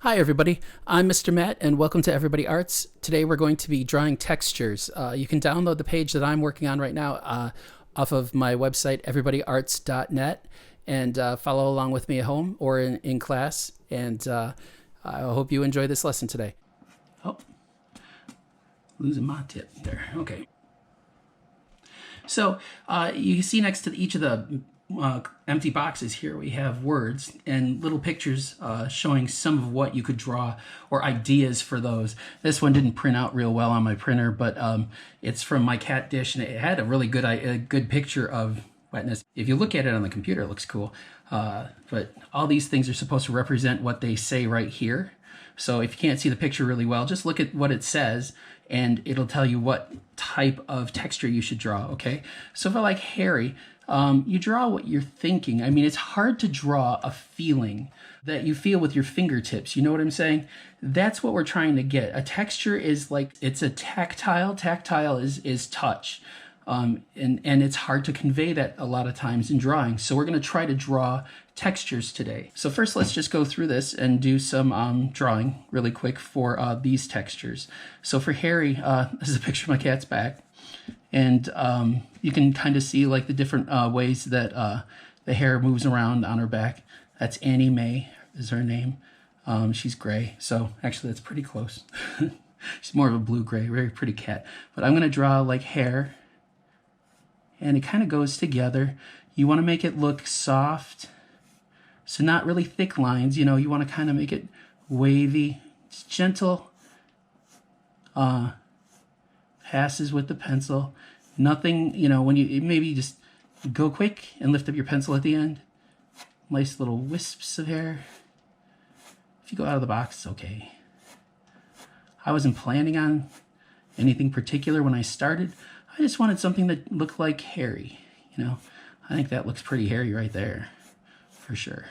Hi everybody, I'm Mr. Matt and welcome to Everybody Arts. Today we're going to be drawing textures. You can download the page that I'm working on right now off of my website everybodyarts.net and follow along with me at home or in class, and I hope you enjoy this lesson today. Oh, losing my tip there. Okay. So you see next to each of the empty boxes here we have words and little pictures showing some of what you could draw or ideas for those. This one didn't print out real well on my printer, but it's from my cat dish and it had a really good picture of wetness. If you look at it on the computer, it looks cool, but all these things are supposed to represent what they say right here. So if you can't see the picture really well, just look at what it says and it'll tell you what type of texture you should draw, okay? So for like Harry, you draw what you're thinking. I mean, it's hard to draw a feeling that you feel with your fingertips. You know what I'm saying? That's what we're trying to get. A texture is like, it's a tactile. Tactile is touch. And it's hard to convey that a lot of times in drawing. So we're going to try to draw textures today. So first, let's just go through this and do some drawing really quick for these textures. So for Harry, this is a picture of my cat's back. And you can kind of see like the different ways that the hair moves around on her back. That's Annie Mae is her name. She's gray, so actually that's pretty close. She's more of a blue-gray, very pretty cat. But I'm going to draw like hair. And it kind of goes together. You want to make it look soft. So not really thick lines, you know, you want to kind of make it wavy. It's gentle. Passes with the pencil. Nothing, you know, when you maybe just go quick and lift up your pencil at the end. Nice little wisps of hair. If you go out of the box, it's okay. I wasn't planning on anything particular when I started. I just wanted something that looked like Harry, you know. I think that looks pretty hairy right there, for sure.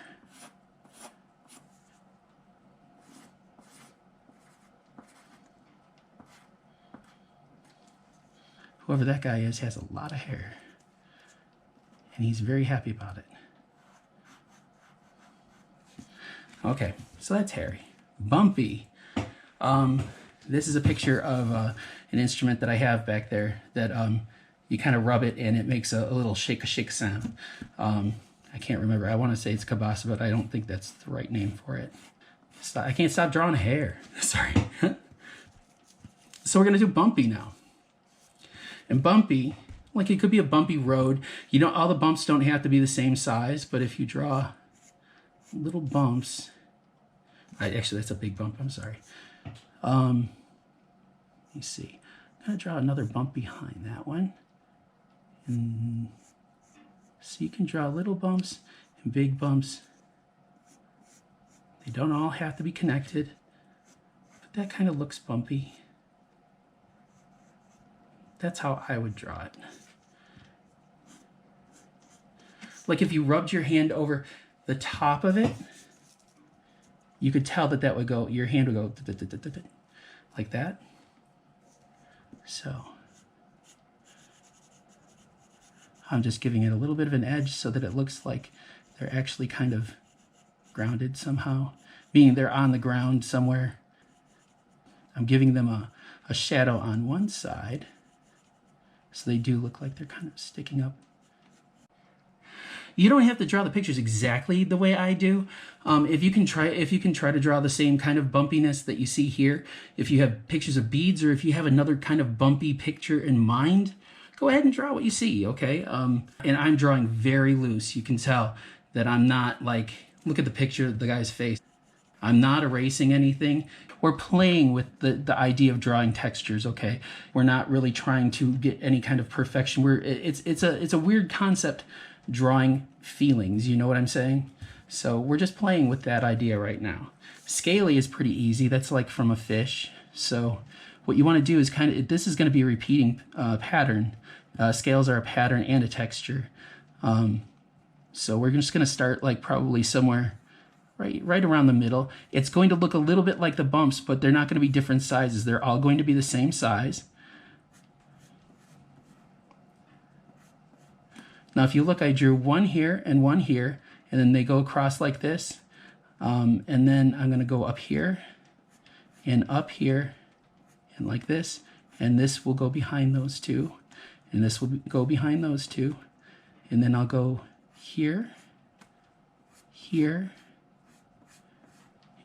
Whoever that guy is has a lot of hair, and he's very happy about it. Okay, so that's Harry. Bumpy. This is a picture of an instrument that I have back there that you kind of rub it and it makes a little shake sound. I can't remember. I want to say it's kabasa, but I don't think that's the right name for it. I can't stop drawing hair. Sorry. So we're going to do Bumpy now. And Bumpy, like it could be a bumpy road. You know, all the bumps don't have to be the same size, but if you draw little bumps, actually that's a big bump, I'm sorry. Let me see. I'm going to draw another bump behind that one. And so you can draw little bumps and big bumps. They don't all have to be connected, but that kind of looks bumpy. That's how I would draw it. Like if you rubbed your hand over the top of it, you could tell that that would go, your hand would go like that. So I'm just giving it a little bit of an edge so that it looks like they're actually kind of grounded somehow, meaning they're on the ground somewhere. I'm giving them a shadow on one side, so they do look like they're kind of sticking up. You don't have to draw the pictures exactly the way I do. If you can try to draw the same kind of bumpiness that you see here, if you have pictures of beads or if you have another kind of bumpy picture in mind, go ahead and draw what you see, okay? And I'm drawing very loose. You can tell that I'm not like, look at the picture of the guy's face. I'm not erasing anything. We're playing with the idea of drawing textures, okay? We're not really trying to get any kind of perfection. It's a weird concept, drawing feelings, you know what I'm saying? So we're just playing with that idea right now. Scaly is pretty easy. That's like from a fish. So what you want to do is this is going to be a repeating pattern. Scales are a pattern and a texture. So we're just going to start like probably somewhere right around the middle. It's going to look a little bit like the bumps, but they're not going to be different sizes. They're all going to be the same size. Now, if you look, I drew one here, and then they go across like this. And then I'm going to go up here and like this. And this will go behind those two. And this will go behind those two. And then I'll go here, here,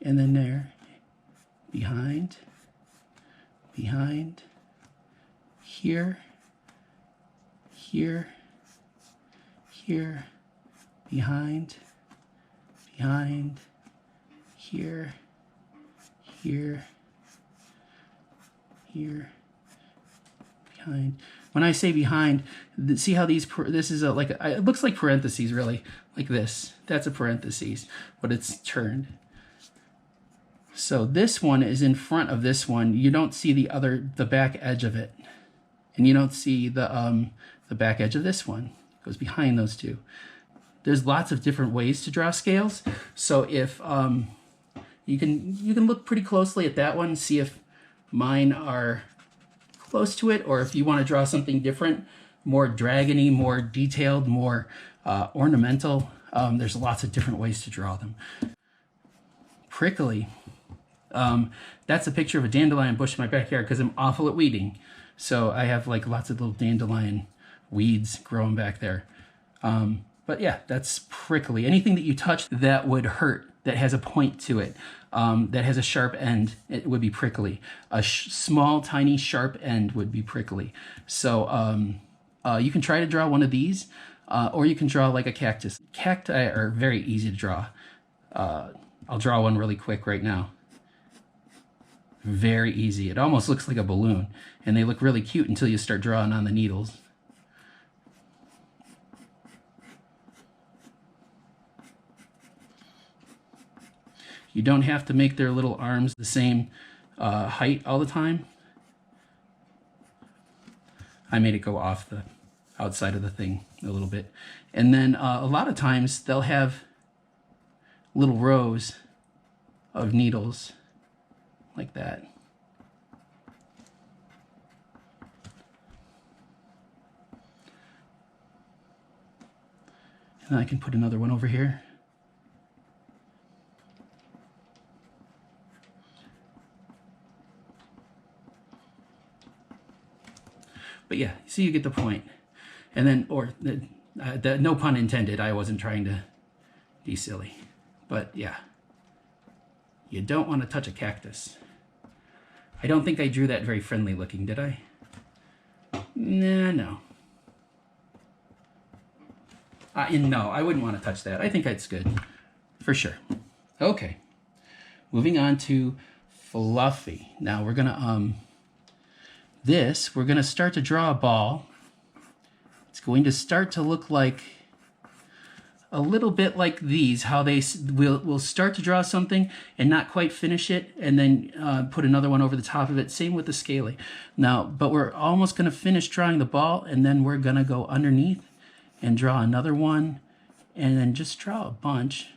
and then there. Behind, behind, here, here, here, behind, behind, here, here, here, behind. When I say behind, see how these, this is like, it looks like parentheses really, like this. That's a parentheses, but it's turned. So this one is in front of this one. You don't see the back edge of it. And you don't see the back edge of this one. It goes behind those two. There's lots of different ways to draw scales. So if you can look pretty closely at that one, see if mine are close to it, or if you want to draw something different, more dragony, more detailed, more ornamental. There's lots of different ways to draw them. Prickly. That's a picture of a dandelion bush in my backyard because I'm awful at weeding. So I have like lots of little dandelion weeds growing back there. But yeah, that's prickly. Anything that you touch that would hurt, that has a point to it, that has a sharp end, it would be prickly. A small, tiny, sharp end would be prickly. So you can try to draw one of these, or you can draw like a cactus. Cacti are very easy to draw. I'll draw one really quick right now. Very easy. It almost looks like a balloon, and they look really cute until you start drawing on the needles. You don't have to make their little arms the same height all the time. I made it go off the outside of the thing a little bit. And then a lot of times they'll have little rows of needles like that. And I can put another one over here. But yeah, so you get the point. And then, or no pun intended, I wasn't trying to be silly. But yeah, you don't want to touch a cactus. I don't think I drew that very friendly looking, did I? Nah, no. No, I wouldn't want to touch that. I think that's good, for sure. Okay, moving on to fluffy. Now we're gonna, we're gonna start to draw a ball. It's going to start to look like a little bit like these, how we'll start to draw something and not quite finish it, and then put another one over the top of it. Same with the scaly. Now, but we're almost going to finish drawing the ball, and then we're going to go underneath and draw another one, and then just draw a bunch.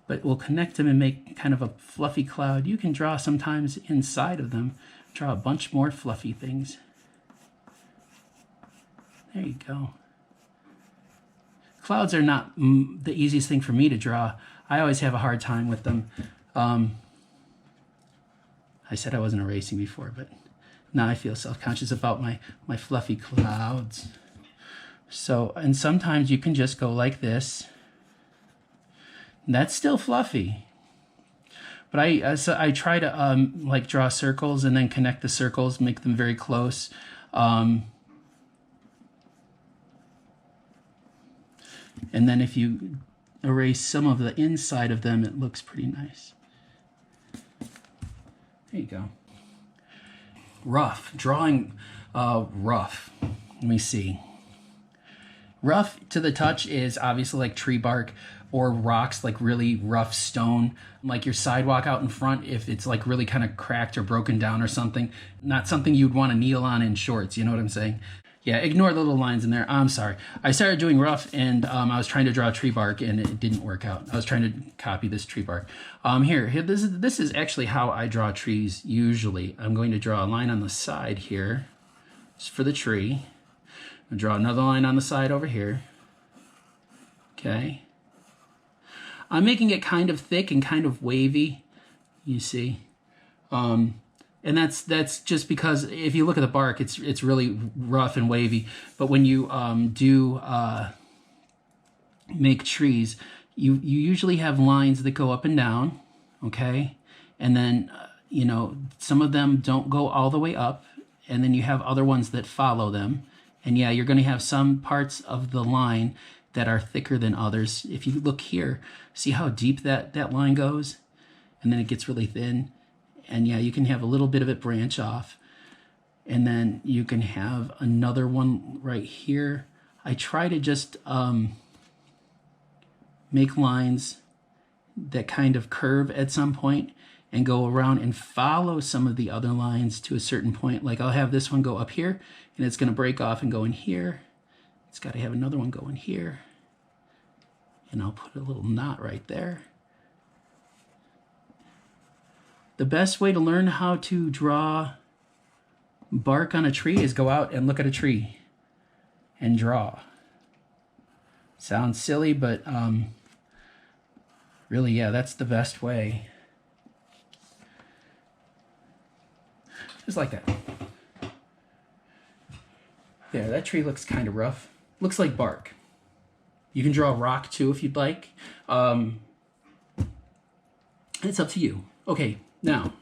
But we'll connect them and make kind of a fluffy cloud. You can draw sometimes inside of them. Draw a bunch more fluffy things. There you go. Clouds are not the easiest thing for me to draw. I always have a hard time with them. I said I wasn't erasing before, but now I feel self-conscious about my fluffy clouds. So, and sometimes you can just go like this. That's still fluffy. But I try to like draw circles and then connect the circles, make them very close. And then if you erase some of the inside of them, it looks pretty nice. There you go. Rough. Drawing rough. Let me see. Rough to the touch is obviously like tree bark or rocks, like really rough stone, like your sidewalk out in front, if it's like really kind of cracked or broken down or something. Not something you'd want to kneel on in shorts, you know what I'm saying? Yeah, ignore the little lines in there. I'm sorry. I started doing rough, and I was trying to draw tree bark, and it didn't work out. I was trying to copy this tree bark. Here, this is actually how I draw trees usually. I'm going to draw a line on the side here, just for the tree. I'll draw another line on the side over here. Okay. I'm making it kind of thick and kind of wavy, you see. And that's just because if you look at the bark, it's really rough and wavy. But when you do make trees, you usually have lines that go up and down, okay? And then, you know, some of them don't go all the way up, and then you have other ones that follow them. And yeah, you're going to have some parts of the line that are thicker than others. If you look here, see how deep that line goes? And then it gets really thin. And yeah, you can have a little bit of it branch off. And then you can have another one right here. I try to just make lines that kind of curve at some point and go around and follow some of the other lines to a certain point. Like I'll have this one go up here, and it's going to break off and go in here. It's got to have another one go in here. And I'll put a little knot right there. The best way to learn how to draw bark on a tree is go out and look at a tree and draw. Sounds silly, but really, yeah, that's the best way. Just like that. There, that tree looks kind of rough. Looks like bark. You can draw a rock too if you'd like. It's up to you. Okay, now,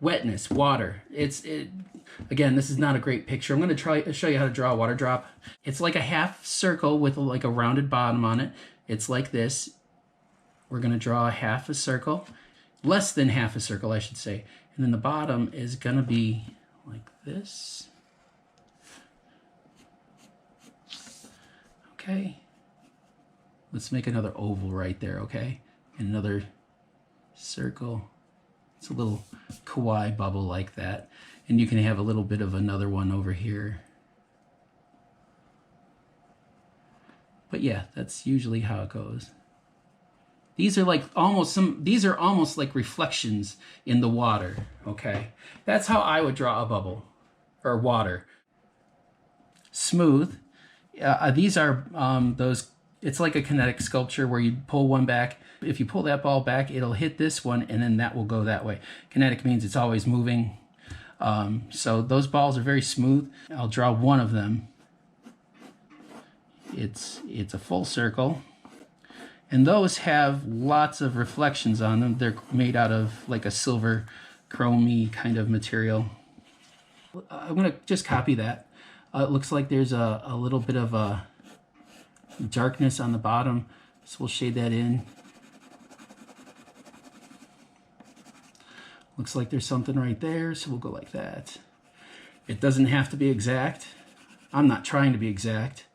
wetness, water. Again, this is not a great picture. I'm going to try to show you how to draw a water drop. It's like a half circle with like a rounded bottom on it. It's like this. We're going to draw a half a circle. Less than half a circle, I should say. And then the bottom is going to be like this. Okay. Let's make another oval right there, okay? And another circle. It's a little kawaii bubble like that. And you can have a little bit of another one over here. But yeah, that's usually how it goes. These are like these are almost like reflections in the water, okay? That's how I would draw a bubble or water. Smooth. These are those, it's like a kinetic sculpture where you pull one back. If you pull that ball back, it'll hit this one and then that will go that way. Kinetic means it's always moving. So those balls are very smooth. I'll draw one of them. It's a full circle. And those have lots of reflections on them. They're made out of like a silver chromey kind of material. I'm gonna just copy that. It looks like there's a little bit of a darkness on the bottom, so we'll shade that in. Looks like there's something right there, so we'll go like that. It doesn't have to be exact. I'm not trying to be exact.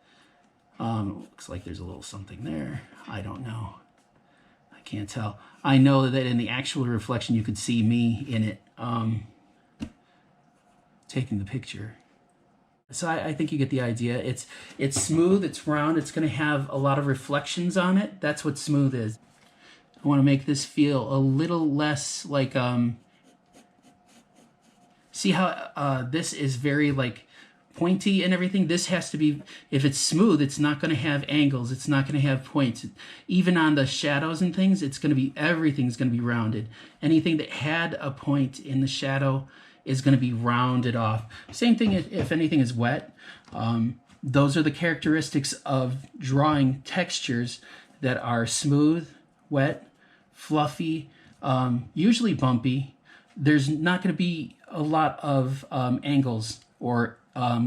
Looks like there's a little something there. I don't know. I can't tell. I know that in the actual reflection you could see me in it taking the picture. So I think you get the idea. It's smooth, it's round, it's going to have a lot of reflections on it. That's what smooth is. I want to make this feel a little less like, see how this is very like pointy and everything. This has to be, if it's smooth, it's not going to have angles, it's not going to have points. Even on the shadows and things, it's going to be, everything's going to be rounded. Anything that had a point in the shadow is going to be rounded off. Same thing if anything is wet. Those are the characteristics of drawing textures that are smooth, wet, fluffy, usually bumpy. There's not going to be a lot of angles or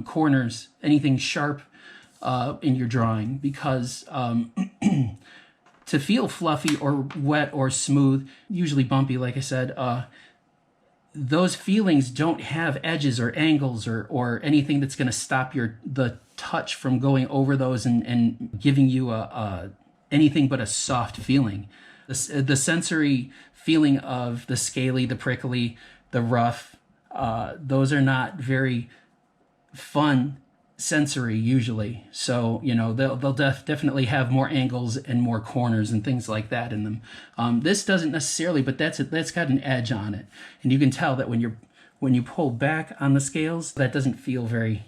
corners, anything sharp in your drawing, because to feel fluffy or wet or smooth, usually bumpy, like I said, those feelings don't have edges or angles or anything that's going to stop the touch from going over those and giving you anything but a soft feeling. The sensory feeling of the scaly, the prickly, the rough, those are not very fun sensory usually. So, you know, they'll definitely have more angles and more corners and things like that in them. This doesn't necessarily, but that's got an edge on it. And you can tell that when you pull back on the scales, that doesn't feel very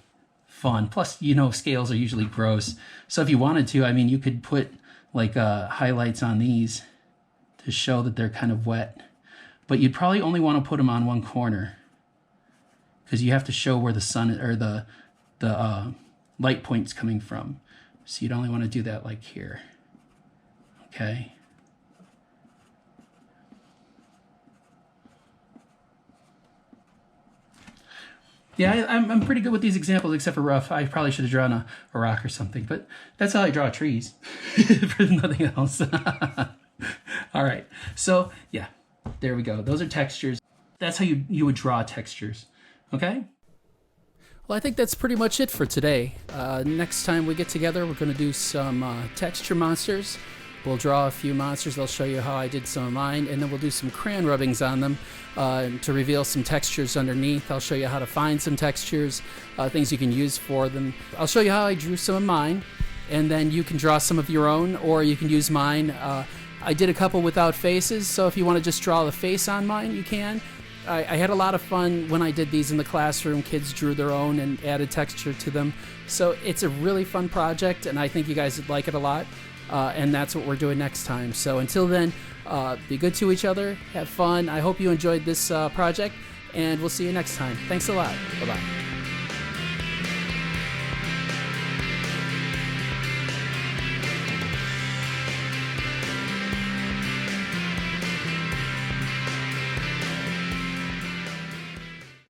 fun. Plus, you know, scales are usually gross. So if you wanted to, I mean, you could put like highlights on these to show that they're kind of wet. But you'd probably only want to put them on one corner because you have to show where the sun or the light point's coming from. So you'd only want to do that like here. Okay. Yeah, I'm pretty good with these examples, except for rough. I probably should have drawn a rock or something, but that's how I draw trees, for nothing else. All right, so yeah, there we go. Those are textures. That's how you would draw textures, okay? Well, I think that's pretty much it for today. Next time we get together, we're going to do some texture monsters. We'll draw a few monsters. I'll show you how I did some of mine, and then we'll do some crayon rubbings on them to reveal some textures underneath. I'll show you how to find some textures, things you can use for them. I'll show you how I drew some of mine, and then you can draw some of your own, or you can use mine. I did a couple without faces, so if you want to just draw the face on mine, you can. I had a lot of fun when I did these in the classroom. Kids drew their own and added texture to them. So it's a really fun project, and I think you guys would like it a lot. And that's what we're doing next time. So until then, be good to each other, have fun. I hope you enjoyed this project, and we'll see you next time. Thanks a lot. Bye-bye.